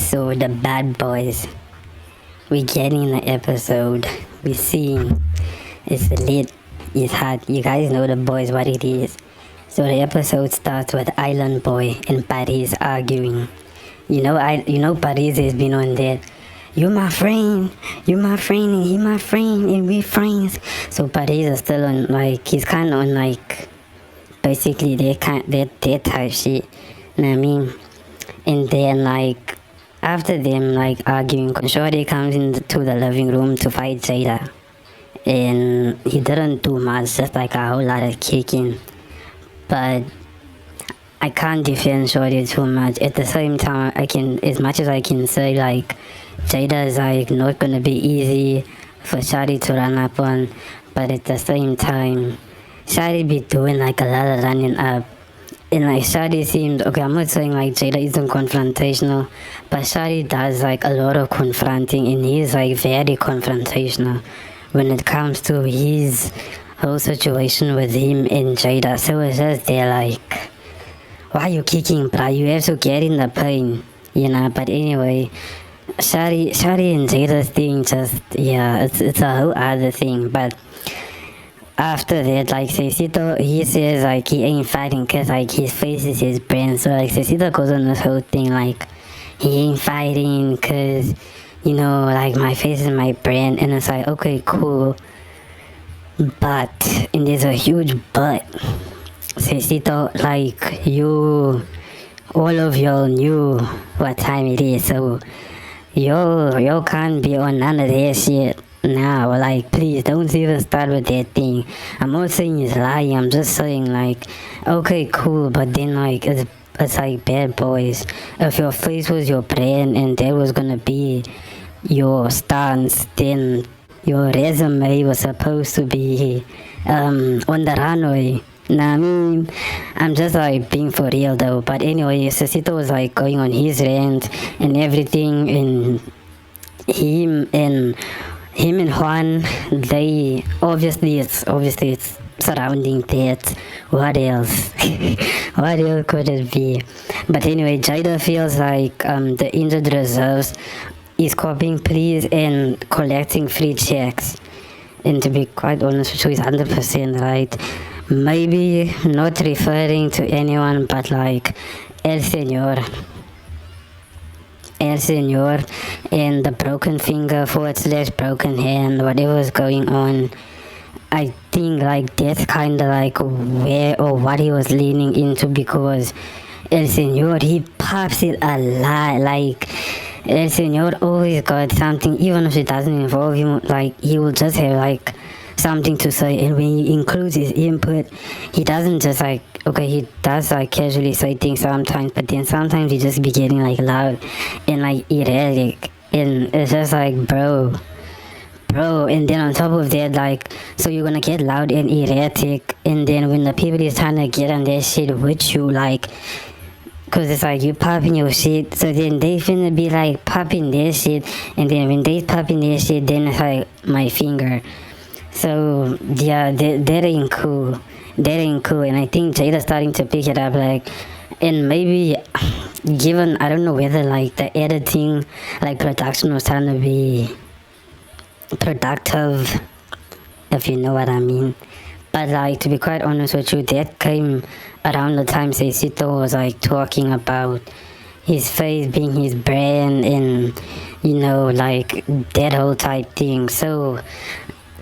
So the bad boys, we getting the episode. We seeing it's lit, it's hot. You guys know the boys what it is. So the episode starts with Island Boy and Paris arguing. Paris has been on that. You my friend, and he my friend, and we friends. So Paris is still on he's kind of on basically that type shit. You know what I mean? And then after them arguing, Shorty comes into the living room to fight Jada, and he didn't do much, just a whole lot of kicking. But I can't defend Shorty too much. At the same time, as much as I can say Jada is not gonna be easy for Shorty to run up on, but at the same time, Shorty be doing a lot of running up. And Shadi seems okay. I'm not saying Jada isn't confrontational, but Shadi does a lot of confronting, and he's very confrontational when it comes to his whole situation with him and Jada. So it's just there why you kicking, bruh? You have to get in the pain, But anyway, Shadi and Jada's thing it's a whole other thing, but. After that, Cecito, he says, he ain't fighting because, his face is his brand. So, Cecito goes on this whole thing, he ain't fighting because, my face is my brand. And it's okay, cool. But, and there's a huge but. Cecito, all of y'all knew what time it is. So, y'all can't be on none of that shit. Now, please don't even start with that thing. I'm not saying he's lying, I'm just saying, okay, cool, but then, it's bad boys. If your face was your brand and that was gonna be your stance, then your resume was supposed to be on the runway. Nah, I mean, I'm just being for real though. But anyway, Cecito was going on his rant and everything, and him and Juan, they obviously it's surrounding that. What else? What else could it be? But anyway, Jada feels the injured reserves is copying pleas and collecting free checks. And to be quite honest with you, he's 100% right. Maybe not referring to anyone, but El Señor and the broken finger / broken hand, whatever's going on. I think that's kind of where or what he was leaning into, because El Señor, he pops it a lot. El Señor always got something, even if it doesn't involve him, he will just have something to say, and when he includes his input, he doesn't just he does casually say things sometimes, but then sometimes he just be getting loud and erratic, and it's just bro, and then on top of that, so you're gonna get loud and erratic, and then when the people is trying to get on that shit with you, cause it's you popping your shit, so then they finna be popping their shit, and then when they popping their shit, then it's my finger. So yeah, that ain't cool. And I think Jada's starting to pick it up, and maybe given, I don't know whether the editing, production was trying to be productive, if you know what I mean. But to be quite honest with you, that came around the time Cecito was talking about his face being his brand, and that whole type thing. So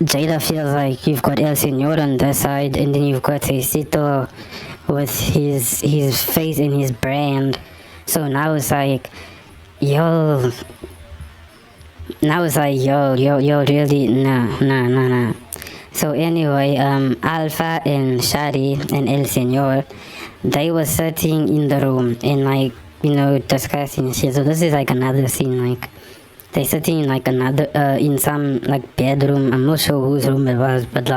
Jada feels you've got El Señor on that side, and then you've got Cecito with his face and his brand. So now it's yo, really, nah. So anyway, Alpha and Shadi and El Señor, they were sitting in the room and discussing shit. So this is another scene, they sitting in another in some bedroom. I'm not sure whose room it was, but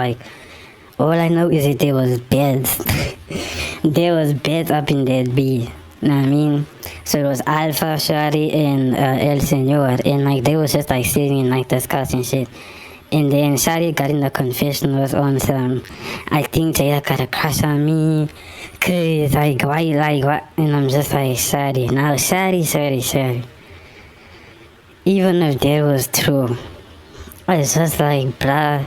all I know is that there was beds. There was beds up in that B. You know what I mean? So it was Alpha, Shari, and El Señor, and they was just sitting and discussing shit. And then Shari got in the confessionals on some, I think Jada got a crush on me, cause why, what? And I'm just Shari. Now Shari. even if that was true, it's just like, bruh,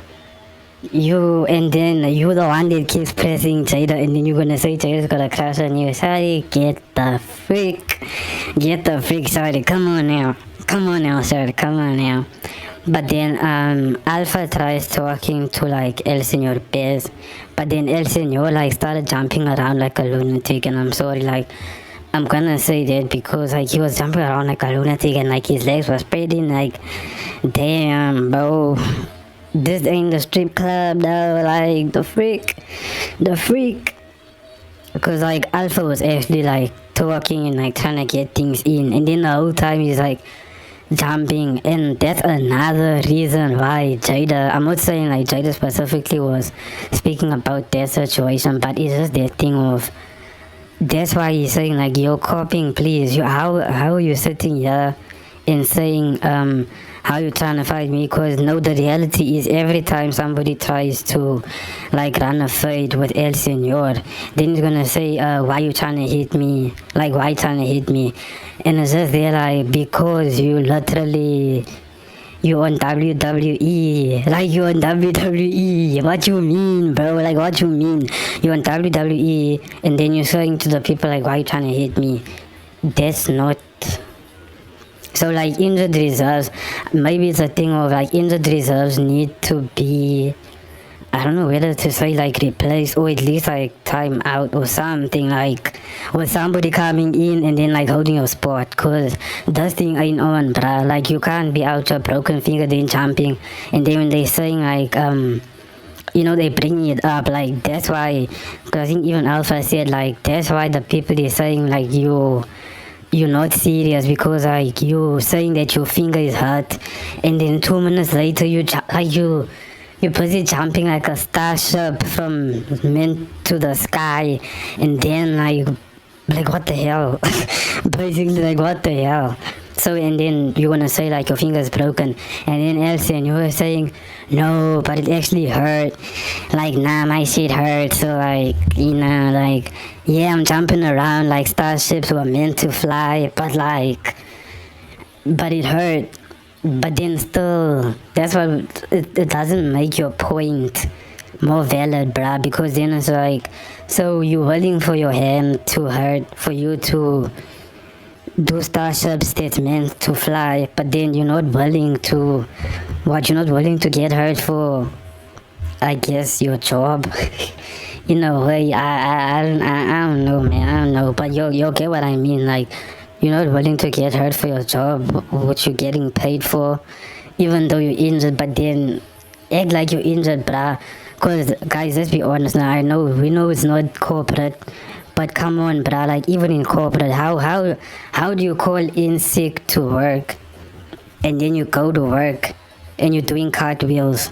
you, and then you the one that keeps pressing Jada, and then you're gonna say Jada's gonna crush on you. Sorry, get the freak, sorry, come on now, sorry, come on now. But then Alpha tries talking to like El Senor Bez, but then El Senor like started jumping around like a lunatic, and I'm sorry, like I'm gonna say that because like he was jumping around like a lunatic and like his legs were spreading, like damn bro, this ain't the strip club though, like the freak, because like Alpha was actually like talking and like trying to get things in, and then the whole time he's like jumping, and that's another reason why Jada, I'm not saying like Jada specifically was speaking about that situation, but it's just that thing of, that's why he's saying like, you're copying, please, how are you sitting here and saying how you trying to fight me? Because no, the reality is every time somebody tries to like run a fight with El Senor, then he's gonna say why you trying to hit me, like why you trying to hit me, and it's just there like, because you literally, you on WWE, like you on WWE, what you mean bro, like what you mean, you on WWE, and then you're saying to the people like, why you trying to hit me? That's not. So like injured reserves, maybe it's a thing of like injured reserves need to be, I don't know whether to say like replaced or at least like time out or something, like with somebody coming in and then like holding your spot, cause this thing ain't on, bruh. Like you can't be out your broken finger then jumping, and then when they saying like they bring it up, like that's why, cause I think even Alpha said like that's why the people is saying like you're not serious, because like you saying that your finger is hurt, and then 2 minutes later you're busy jumping like a starship from men to the sky, and then like what the hell, basically like what the hell. So and then you're gonna say like your finger's broken, and then Elsie and you were saying no, but it actually hurt. Like nah, my shit hurt. So like like yeah, I'm jumping around like starships were meant to fly, but it hurt. But then still, that's why it doesn't make your point more valid, bruh. Because then it's like, so you're willing for your hand to hurt, for you to do starships that's meant to fly, but then you're not willing to, you're not willing to get hurt for, I guess, your job. In a way, I don't know, man, I don't know, but you get what I mean, like, you're not willing to get hurt for your job, what you're getting paid for, even though you're injured, but then act like you're injured, bruh. Because, guys, let's be honest now, we know it's not corporate, but come on, bruh, like, even in corporate, how do you call in sick to work, and then you go to work, and you're doing cartwheels?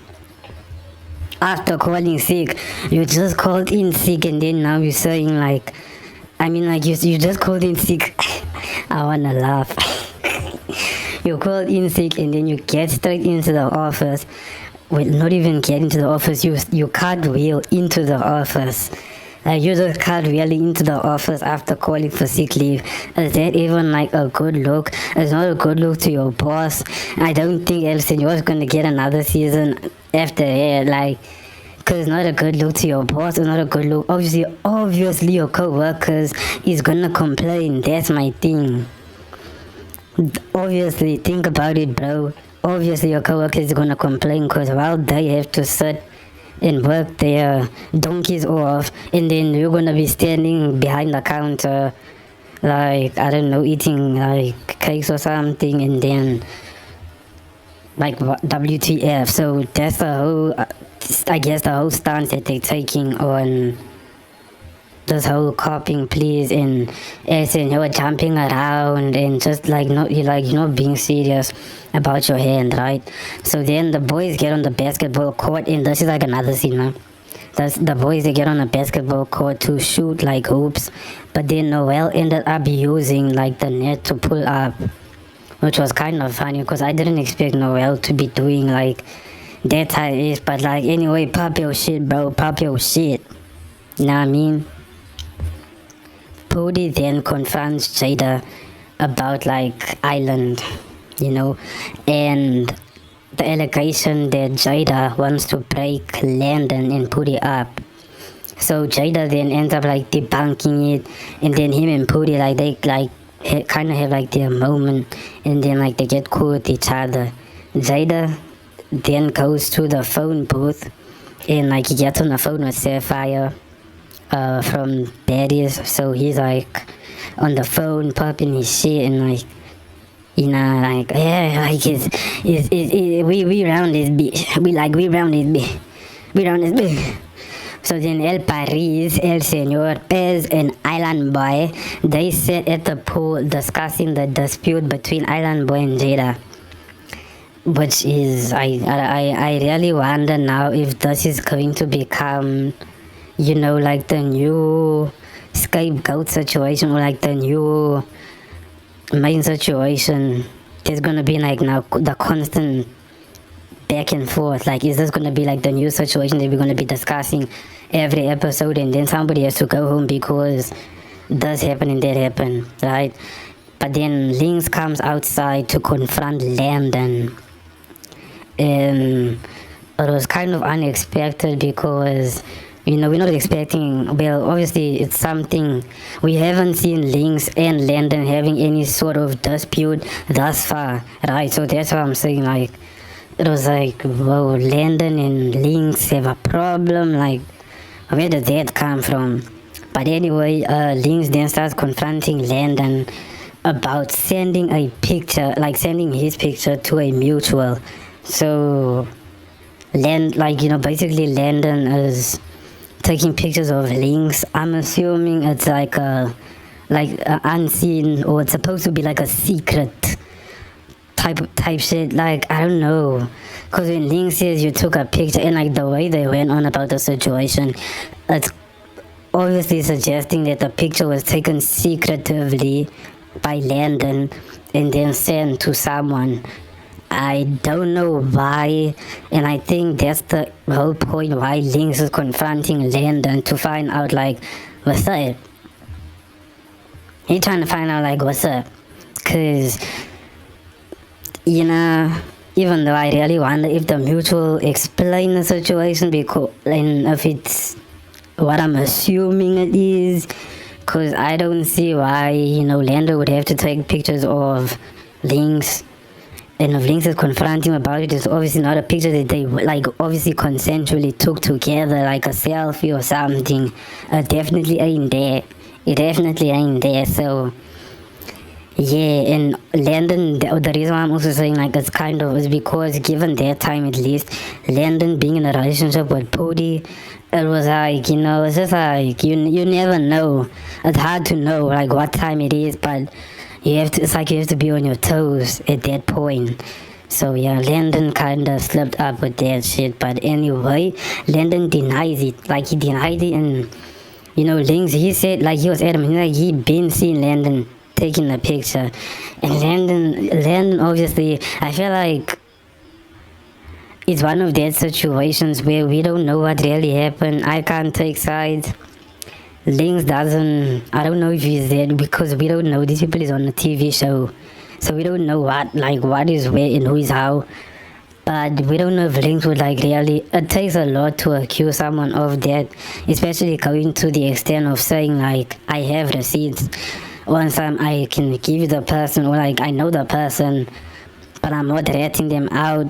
After calling sick, you just called in sick, and then now you're saying, like, you just called in sick. I wanna laugh. You called in sick, and then you get straight into the office. Well, not even get into the office, you cartwheel into the office. Like, you just cartwheeling into the office after calling for sick leave. Is that even like a good look? It's not a good look to your boss. I don't think El Senor's gonna get another season after that, like, because it's not a good look to your boss, it's not a good look. Obviously your co-workers is gonna complain, that's my thing. Obviously, think about it, bro. Obviously your co-workers is gonna complain, because while they have to sit and work their donkeys off, and then you're gonna be standing behind the counter, like, I don't know, eating like cakes or something, and then like WTF. So that's the whole, I guess, the whole stance that they're taking on this whole copying, please, and as in you're jumping around and just like you're not being serious about your hand, right? So then the boys get on the basketball court, and this is like another scene, man. The boys, they get on a basketball court to shoot like hoops, but then Noel ended up using like the net to pull up, which was kind of funny because I didn't expect Noel to be doing like that how it is. But like, anyway, pop your shit, bro, pop your shit. You know what I mean? Pody then confronts Jada about like Island, you know, and the allegation that Jada wants to break Landon and put it up. So Jada then ends up like debunking it, and then him and Pooty like they like kind of have like their moment, and then like they get cool with each other. Jada then goes to the phone booth, and like he gets on the phone with Sapphire from Baddies. So he's like on the phone popping his shit and like, you know, like, yeah, like we round this bitch. We round this bitch. We round this bitch. So then El Paris, El Senor, Pez, and Island Boy, they sat at the pool discussing the dispute between Island Boy and Jada. Which is, I really wonder now if this is going to become, you know, like the new scapegoat situation, or like the new main situation. There's gonna be like now the constant back and forth. Like, is this gonna be like the new situation that we're gonna be discussing every episode, and then somebody has to go home because this happened and that happened, right? But then Lynx comes outside to confront Landon, and it was kind of unexpected because, you know, we're not expecting, well, obviously it's something we haven't seen Lynx and Landon having any sort of dispute thus far, right? So that's why I'm saying, like, it was like, whoa, Landon and Lynx have a problem, like, where did that come from? But anyway, Lynx then starts confronting Landon about sending a picture, like sending his picture to a mutual. So, basically Landon is taking pictures of Lynx. I'm assuming it's like a unseen, or it's supposed to be like a secret type shit. Like, I don't know, because when Lynx says you took a picture, and like the way they went on about the situation, it's obviously suggesting that the picture was taken secretively by Landon and then sent to someone. I don't know why, and I think that's the whole point why Lynx is confronting Landon, to find out like, what's up? He's trying to find out like, what's up? Cause, you know, even though I really wonder if the mutual explain the situation, because, and if it's what I'm assuming it is, cause I don't see why, you know, Landon would have to take pictures of Lynx. And if Lynx is confronting about it, it's obviously not a picture that they, like, obviously consensually took together, like a selfie or something. It definitely ain't there. It definitely ain't there. So, yeah, and Landon, the reason why I'm also saying, like, it's kind of, is because given that time at least, Landon being in a relationship with Pody, it was like, you know, it's just like, you never know. It's hard to know, like, what time it is, but it's like you have to be on your toes at that point. So yeah, Landon kinda slipped up with that shit. But anyway, Landon denies it. Like, he denied it, and, you know, Lynx, he said, like, he was adamant, like, he been seeing Landon taking the picture. And Landon obviously, I feel like it's one of those situations where we don't know what really happened. I can't take sides. Lynx doesn't, I don't know if he's dead, because we don't know. This people is on a TV show, so we don't know what is where and who is how. But we don't know if Lynx would like really, it takes a lot to accuse someone of that, especially going to the extent of saying like, I have receipts. Once I can give the person, or like I know the person, but I'm not ratting them out.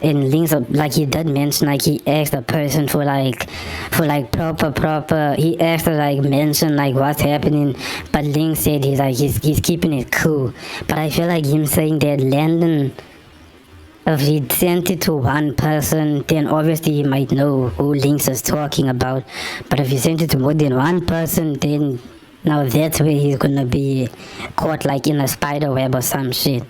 And Lynx, like, he did mention, like, he asked the person for proper, he asked to like mention like what's happening, but Lynx said he's keeping it cool. But I feel like him saying that Landon, if he sent it to one person, then obviously he might know who Lynx is talking about. But if he sent it to more than one person, then now that's where he's gonna be caught like in a spider web or some shit.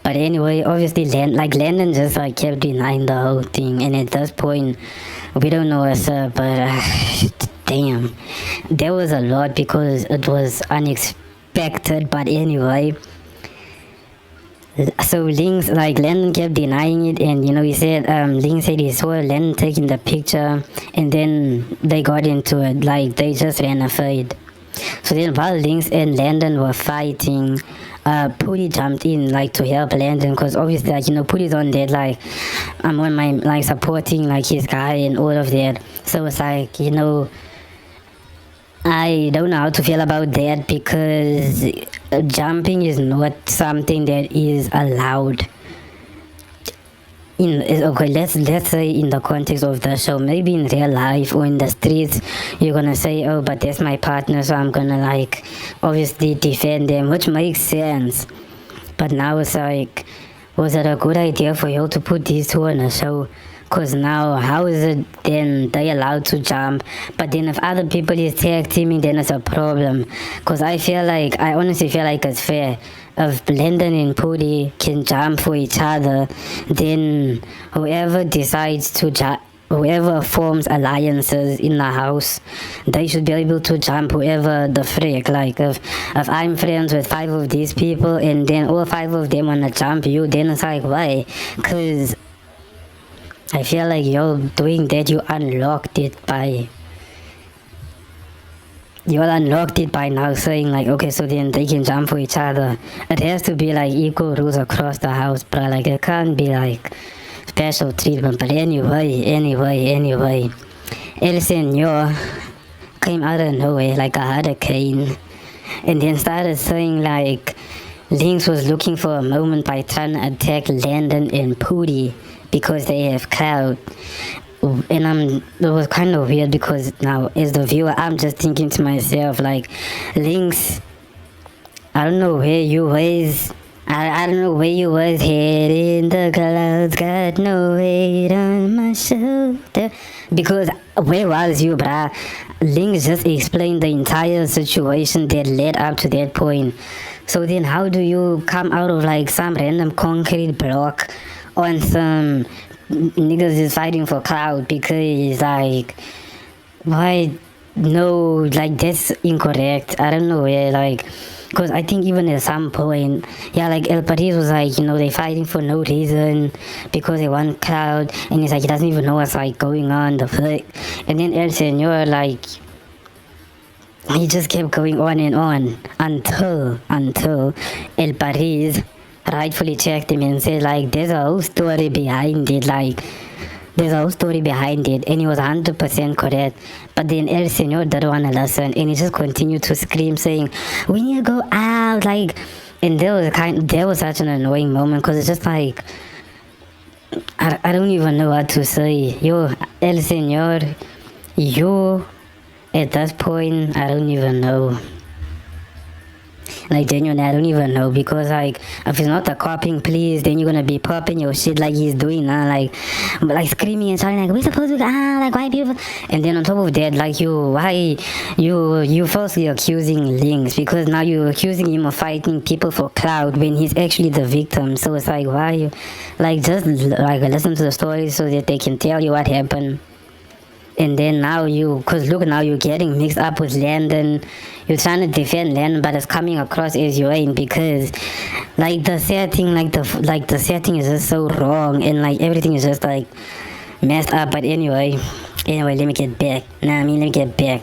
But anyway, obviously, Landon just like kept denying the whole thing, and at this point, we don't know what's up. But damn, there was a lot because it was unexpected. But anyway, so Lynx, like, Landon kept denying it, and you know, he said, Lynx said he saw Landon taking the picture, and then they got into it, like they just ran a fight. So then while Lynx and Landon were fighting, Pooty jumped in like to help Landon, because obviously like Pooty's on that, like I'm on my like supporting like his guy and all of that. So it's like I don't know how to feel about that, because jumping is not something that is allowed. Okay, let's say in the context of the show, maybe in real life or in the streets, you're gonna say, oh, but that's my partner, so I'm gonna like obviously defend them, which makes sense. But now it's like, was it a good idea for you to put these two on a show? Because now, how is it then they allowed to jump? But then if other people is tag teaming, then it's a problem. Because I honestly feel like it's fair. If Blendon and Pooty can jump for each other, then whoever decides to jump, whoever forms alliances in the house, they should be able to jump whoever the frick. Like if I'm friends with 5 of these people and then all 5 of them wanna jump you, then it's like, why? Because I feel like you're doing that, you unlocked it by now saying like, okay, so then they can jump for each other. It has to be like equal rules across the house, bro. Like it can't be like special treatment. But anyway, El Senor came out of nowhere like a hurricane and then started saying like Lynx was looking for a moment by trying to attack Landon and Pooty because they have clout. And it was kind of weird, because now as the viewer I'm just thinking to myself like, Lynx, I don't know where you was. I don't know where you was, head in the clouds, got no weight on my shoulder. Because where was you, bruh? Lynx just explained the entire situation that led up to that point. So then how do you come out of like some random concrete block on some niggas is fighting for clout? Because like, why? No, like that's incorrect. I don't know where, like, because I think even at some point, yeah, like El Paris was like, they fighting for no reason because they want clout, and he's like, he doesn't even know what's like going on, the fuck. And then El Senor, like, he just kept going on and on until El Paris rightfully checked him and said like, there's a whole story behind it, like there's a whole story behind it, and he was 100% correct. But then El Senor didn't want to listen, and he just continued to scream saying, we need to go out, like, and there was such an annoying moment, because it's just like, I don't even know what to say. Yo, El Senor, you at this point, I don't even know. Like, genuinely, I don't even know, because like, if it's not a copying, please, then you're gonna be popping your shit like he's doing now, like screaming and shouting like, we supposed to like white people. And then on top of that, like, you falsely accusing Lynx, because now you're accusing him of fighting people for clout when he's actually the victim. So it's like, why you, like, just like listen to the story so that they can tell you what happened. And then now because look, now you're getting mixed up with Landon. You're trying to defend Landon, but it's coming across as you ain't, because like the setting, the setting is just so wrong, and like everything is just like messed up. But anyway, let me get back. Let me get back.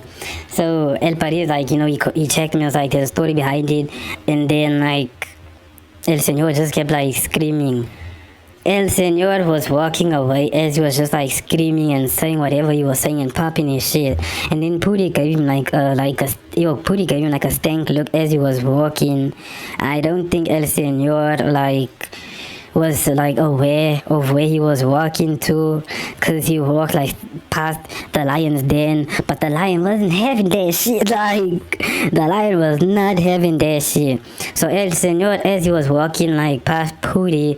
So El Paris, like, he checked me, I was like, there's a story behind it. And then like El Senor just kept like screaming. El Senor was walking away as he was just like screaming and saying whatever he was saying and popping his shit. And then Pooty gave him like a stank look as he was walking. I don't think El Senor like was like aware of where he was walking to, because he walked like past the lion's den, but the lion wasn't having that shit. Like, the lion was not having that shit. So El Senor, as he was walking like past Pooty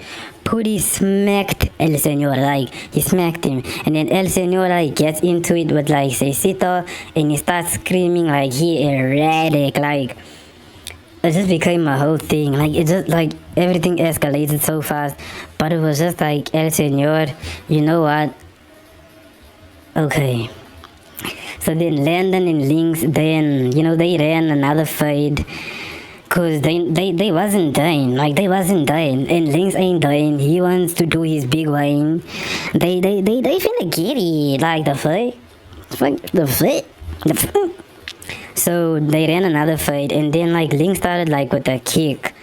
smacked El Senor, like he smacked him, and then El Senor like gets into it with like Cecito, and he starts screaming like he erratic, like it just became a whole thing. Like, it just like everything escalated so fast, but it was just like, El Senor, you know what? Okay. So then Landon and Lynx, then they ran another fight. Cause they wasn't dying, like they wasn't dying, and Lynx ain't dying. He wants to do his big wine. They finna get it, like the fight. So they ran another fight, and then like Lynx started like with a kick,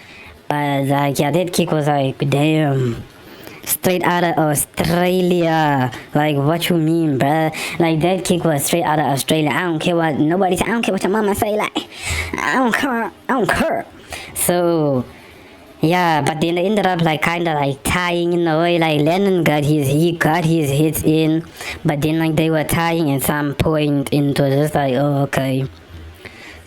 But like, yeah, that kick was like, damn, straight out of Australia. Like, what you mean, bruh? Like, that kick was straight out of Australia. I don't care what nobody say. I don't care what your mama say. Like, I don't care. I don't care. So, yeah, but then they ended up like kind of like tying in a way. Like, Lennon he got his hits in, but then like they were tying at some point into just like, oh, okay.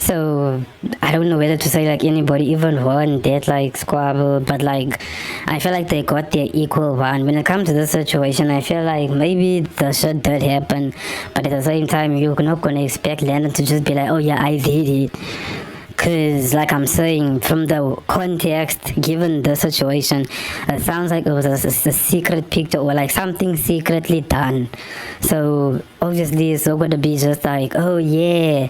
So I don't know whether to say like anybody even won that like squabble, but like I feel like they got their equal one. When it comes to this situation, I feel like maybe the shit did happen, but at the same time you're not gonna expect Landon to just be like, oh yeah, I did it. Cause like I'm saying, from the context given the situation, it sounds like it was a secret picture or like something secretly done. So obviously it's not gonna be just like, oh yeah,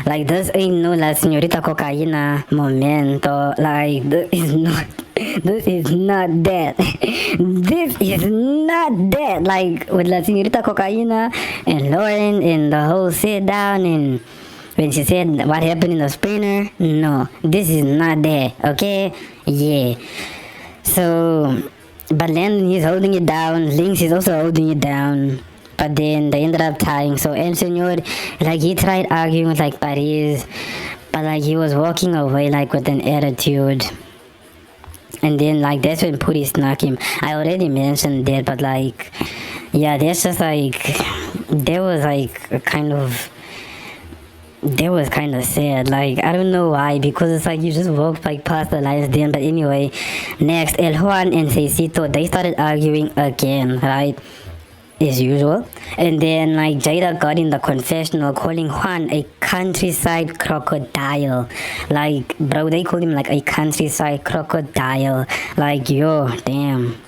like this ain't no La Señorita Cocaína momento. Like this is not that. This is not that. Like with La Señorita Cocaína and Lauren and the whole sit down and when she said what happened in the sprinter, no, this is not that, okay? Yeah. So, but Landon is holding it down, Lynx is also holding it down, but then they ended up tying. So El Senor, like he tried arguing with like Paris, but like he was walking away like with an attitude. And then like that's when Puri snuck him. I already mentioned that, but like, yeah, that's just like, there was like a kind of, that was kind of sad. Like, I don't know why, because it's like you just walked like past the lines then. But anyway, next, El Juan and Cecito, they started arguing again, right? As usual. And then like Jada got in the confessional calling Juan a countryside crocodile. Like, bro, they called him like a countryside crocodile. Like, yo, damn.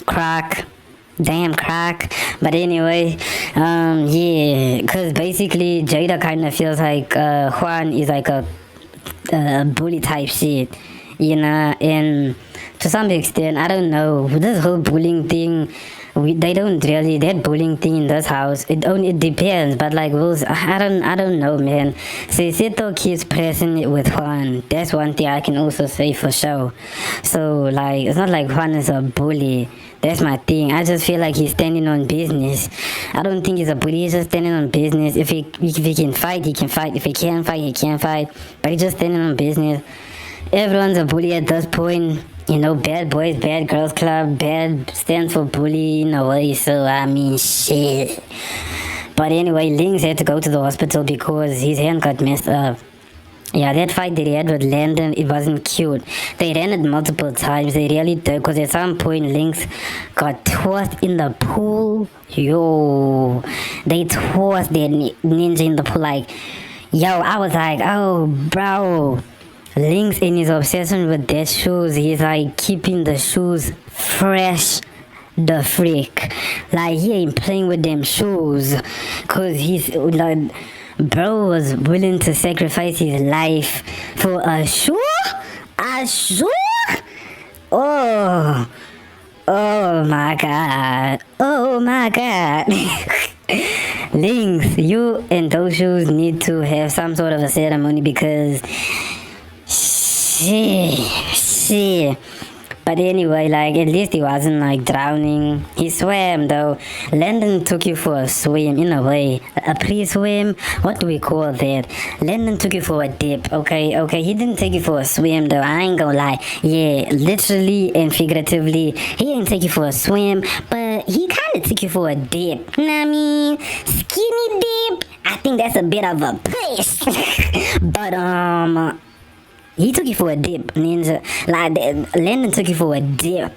Crack. Damn crack. But anyway, yeah, because basically Jada kind of feels like Juan is like a bully type shit, you know, and to some extent, I don't know, this whole bullying thing, they don't really, that bullying thing in this house, it depends, but like, I don't know, man. Cecito keeps pressing it with Juan. That's one thing I can also say for sure. So like, it's not like Juan is a bully. That's my thing. I just feel like he's standing on business. I don't think he's a bully. He's just standing on business. If he can fight, he can fight. If he can't fight, he can't fight. But he's just standing on business. Everyone's a bully at this point. You know, bad boys, bad girls club. Bad stands for bully in a way. So, I mean, shit. But anyway, Lynx had to go to the hospital because his hand got messed up. Yeah, that fight that he had with Landon, it wasn't cute. They ran it multiple times. They really did. Because at some point, Lynx got tossed in the pool. Yo. They tossed that ninja in the pool. Like, yo, I was like, oh, bro. Lynx, in his obsession with their shoes, he's like keeping the shoes fresh. The freak. Like, he ain't playing with them shoes. Because he's like... Bro was willing to sacrifice his life for a shoe? A shoe? Oh my god. Oh my god. Lynx, you and those shoes need to have some sort of a ceremony because shit. But anyway, like, at least he wasn't, like, drowning. He swam, though. Landon took you for a swim, in a way. A pre-swim? What do we call that? Landon took you for a dip, okay? Okay, he didn't take you for a swim, though. I ain't gonna lie. Yeah, literally and figuratively, he didn't take you for a swim, but he kind of took you for a dip. You know what I mean? Skinny dip? I think that's a bit of a push. But, he took you for a dip, ninja. Like, Landon took you for a dip.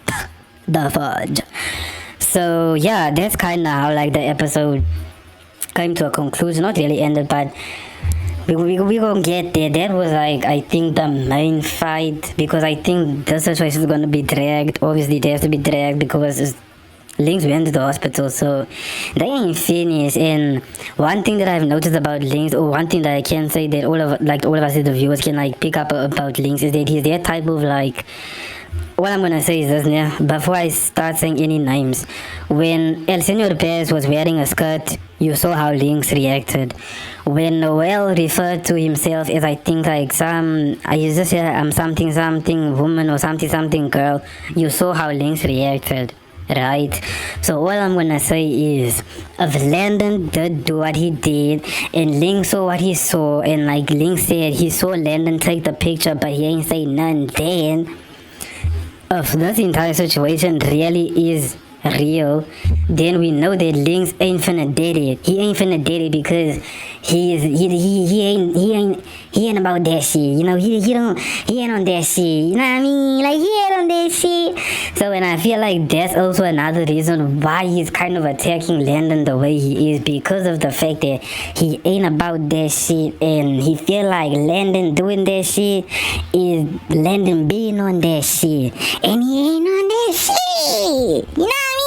The fudge. So, yeah, that's kind of how, like, the episode came to a conclusion. Not really ended, but we gonna get there. That was, like, I think the main fight. Because I think the situation is gonna be dragged. Obviously, it has to be dragged because Lynx went to the hospital, so they ain't finished. And one thing that I've noticed about Lynx, or one thing that I can say that all of us as the viewers can like pick up about Lynx, is that he's that type of like what I'm gonna say is this, yeah, before I start saying any names. When El Senor Perez was wearing a skirt, you saw how Lynx reacted. When Noel referred to himself as, I think, like I used to say I'm something something woman or something something girl, you saw how Lynx reacted. Right? So all I'm gonna say is if Landon did do what he did and Link saw what he saw and like Link said he saw Landon take the picture but he ain't say nothing, then if this entire situation really is real, then we know that Lynx ain't finna dead it. He ain't finna dead it because he ain't about that shit. You know, he ain't on that shit. You know what I mean? Like he ain't on that shit. So and I feel like that's also another reason why he's kind of attacking Landon the way he is, because of the fact that he ain't about that shit and he feel like Landon doing that shit is Landon being on that shit. And he ain't on that shit. You know what I mean?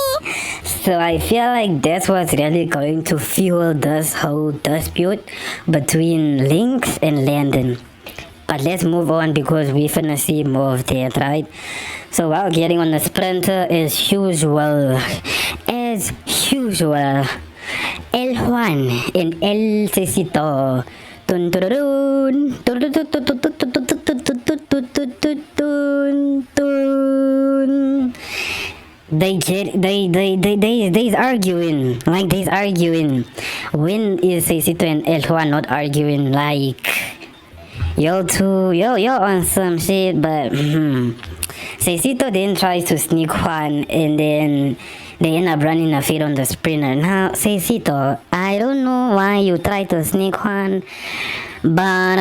So I feel like that's what's really going to fuel this whole dispute between Lynx and Landon. But let's move on because we finna see more of that, right? So while getting on the sprinter as usual, El Juan and El Cecito. Dun, dun, dun, dun, dun, dun, dun, dun, dun, dun, dun, dun, dun. They's arguing. Like they's arguing. When is Cecito and El Juan not arguing? Like y'all on some shit, but Cecito then tries to sneak Juan and then they end up running a feed on the sprinter. Now, Cecito, I don't know why you try to sneak Juan, but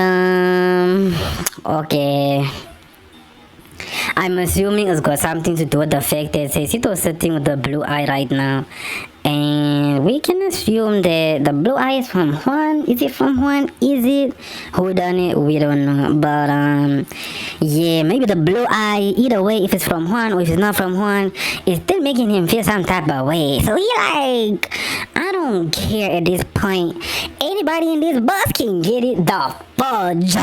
okay. I'm assuming it's got something to do with the fact that Cecito is sitting with the blue eye right now. And we can assume that the blue eye is from Juan. Is it from Juan? Is it? Who done it? We don't know. But yeah, maybe the blue eye, either way, if it's from Juan or if it's not from Juan, it's still making him feel some type of way. So he like, I don't care at this point. Anybody in this bus can get it the fudge.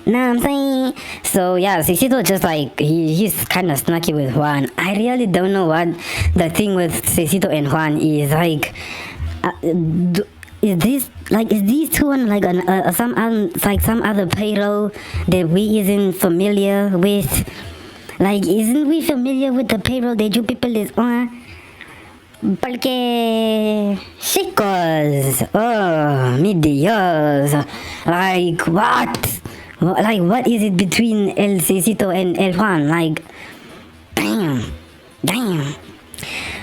Know what I'm saying? So yeah, Cecito just like he's kind of snarky with Juan. I really don't know what the thing with Cecito and Juan is. Like, is these two on like some other payroll that we isn't familiar with? Like, isn't we familiar with the payroll that you people is on? Porque chicos, oh mi Dios, like what? Like, what is it between El Cecito and El Juan? Like, damn.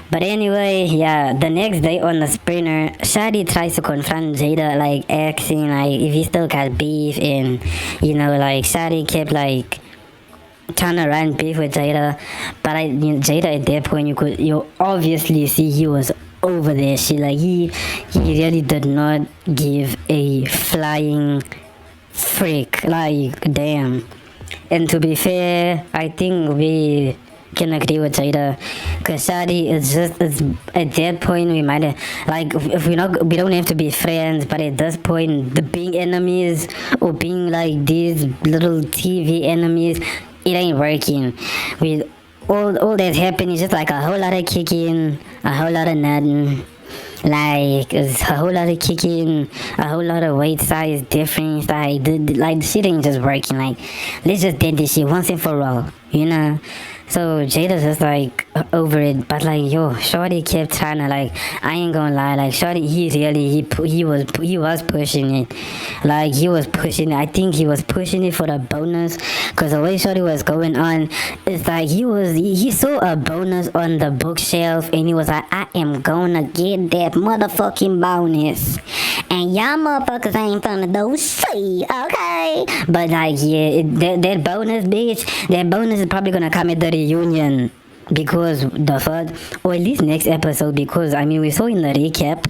But anyway, yeah, the next day on the sprinter, Shadi tries to confront Jada, like, asking, like, if he still got beef, and, you know, like, Shadi kept, like, trying to run beef with Jada, but Jada at that point, you obviously see he was over there. She, like, he really did not give a flying freak, like, damn. And to be fair, I think we can agree with Jada, because Shadi is just, at that point we might have, like, if we don't have to be friends, but at this point, the being enemies or being like these little TV enemies, it ain't working. With all that's happening is just like a whole lot of kicking, a whole lot of nothing. Like, it's a whole lot of kicking, a whole lot of weight size difference. Like, the shit ain't just working. Like, let's just end this shit once and for all, you know? So Jada's just like over it, but like, yo, Shorty kept trying to, like, I ain't gonna lie, like, Shorty, he was pushing it. Like, he was pushing it. I think he was pushing it for the bonus, because the way Shorty was going on, it's like he saw a bonus on the bookshelf and he was like, I am gonna get that motherfucking bonus, and y'all motherfuckers ain't gonna do shit, okay? But like, yeah, that bonus, bitch, that bonus is probably gonna come at the reunion, because the fuck, or at least next episode, because I mean, we saw in the recap,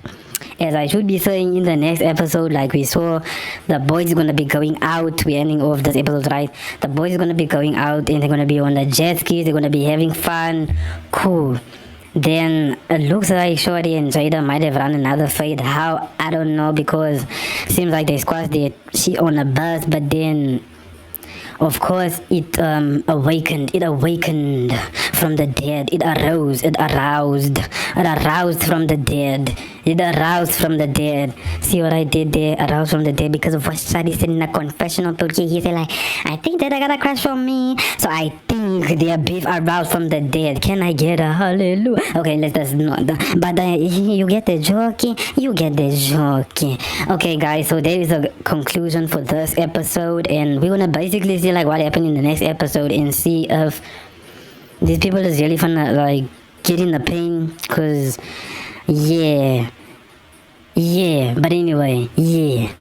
as I should be saying, in the next episode, like, we saw the boys gonna be going out. We're ending off this episode, right? The boys are gonna be going out and they're gonna be on the jet skis, they're gonna be having fun. Cool. Then it looks like Shorty and Jada might have run another fight. How? I don't know, because it seems like they squashed it on the bus, but then Of course, it awakened from the dead. It aroused from the dead. It aroused from the dead. See what I did there? Aroused from the dead, because of what Shadi said in the confessional. He said like, I think that I got a crush on me, so I think they are beef aroused from the dead. Can I get a hallelujah? Okay, let's not. But you get the joke. You get the joke. Okay, guys. So there is a conclusion for this episode, and we're gonna basically see like what happened in the next episode and see if these people is really finna like get in the pain. Cause yeah. But anyway, yeah.